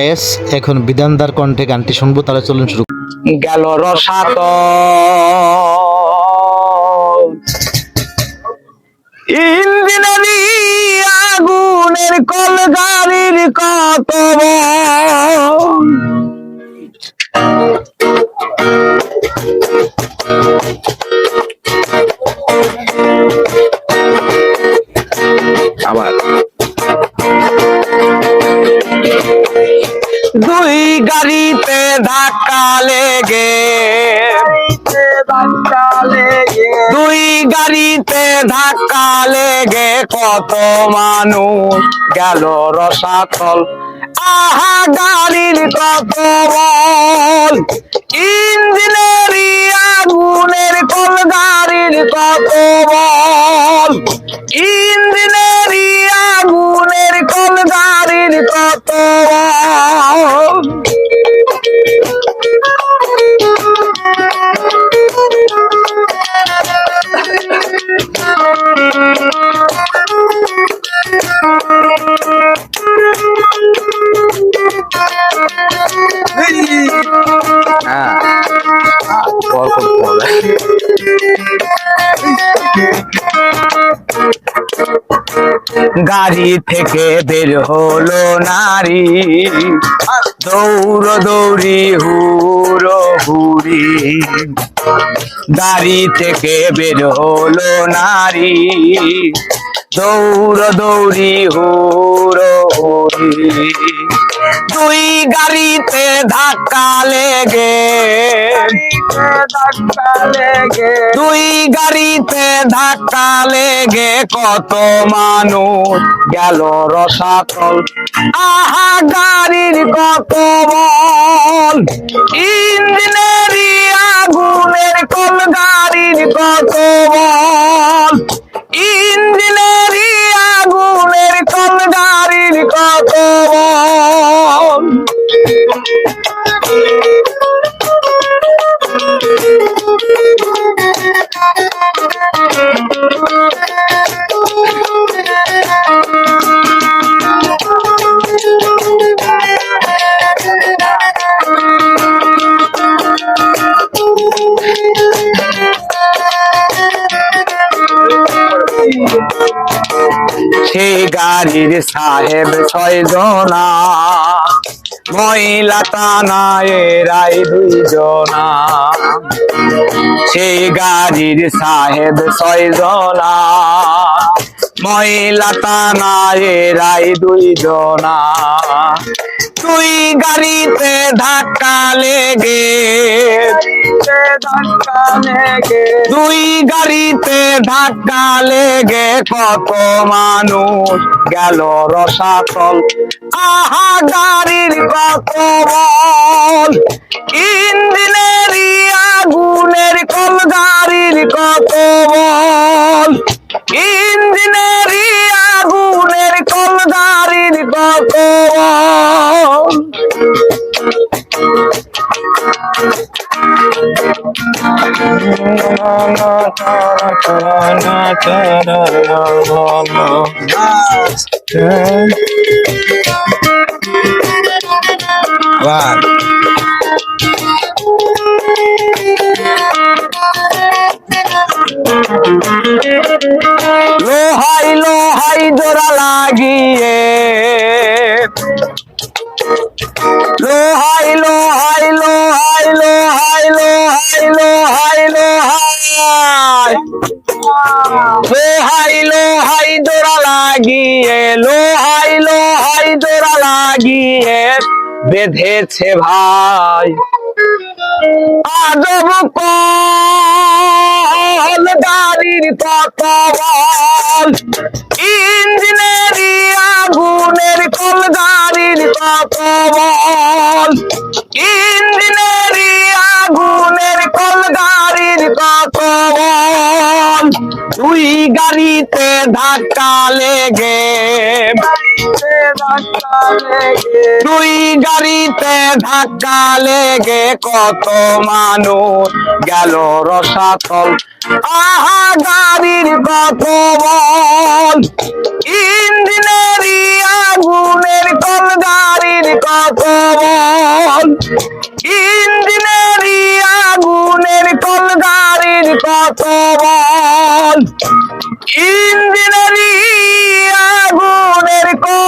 S এখন বিধানদার কণ্ঠে গানটি শুনবো, তাহলে চলুন শুরু। গেল রসাত ইঞ্জিনারি আগুনের কল গাড়ির কত আবার দুই গাড়িতে ধাক্কা লেগে দুই গাড়িতে ধাক্কা লেগে কত মানুষ গেল রসাতল। আহা গাড়ির কত বল, ইঞ্জিনেরি আগুনের কল গাড়ির কত বল, ইঞ্জিনেরি আগুনের কল গাড়ির কত বল। গাড়ি থেকে বের হলো নারী, দৌড় দৌড়ি হুড়ো হুড়ি। গাড়ি থেকে বের হলো নারী, দৌড় দৌড়ি হুড়ো হুড়ি। দুই গাড়িতে ধাক্কা লেগে দুই গাড়িতে ধাক্কা লেগে কত মানুষ গেল রসাতল। আহা গাড়ির কত বল, ইঞ্জিনেরি আগুনের কল গাড়ির কত বল, ইঞ্জিনেরি আগুনের কল গাড়ির কত বল। সেই গাড়ির সাহেব 6 জনা, মহিলা টানা এরাই 2 জনা। সেই গাড়ির সাহেব 6 জনা, মহিলা টানা এরাই 2 জনা। দুই গাড়িতে ধাক্কা লেগে দুই গাড়িতে ধাক্কা লেগে কত মানুষ গেল রসাতল। আহা গাড়ির কত বল, ইঞ্জিনেরি আগুনের কল গাড়ির কত বল, ইঞ্জিনেরি আগুনের কল গাড়ির কত বল। লোহাই লোহাই জোড়া লাগিয়ে লোহাই লোহাই লোহাই লোহাই লোহাই লোহাই লোহাই লোহাই লোহাই জোড়া লাগিয়ে লোহাই লোহাই জোড়া লাগিয়ে বেঁধেছে ভাই আজব কল গাড়ির কত বল, ইঞ্জিনেরি আগুনের কল গাড়ির কত বল, ইঞ্জিনেরি আগুনের কল গাড়ির কত বল। দুই গাড়িতে ধাক্কা লেগে দুই গাড়িতে ধাক্কা লেগে কত মানুষ গেল রসাতল। আহা গাড়ির কত বল, ইঞ্জিনেরই আগুনের কল গাড়ির কত বল, ইঞ্জিনেরই আগুনের কল গাড়ির কত বল, ইঞ্জিনেরই আগুনের কল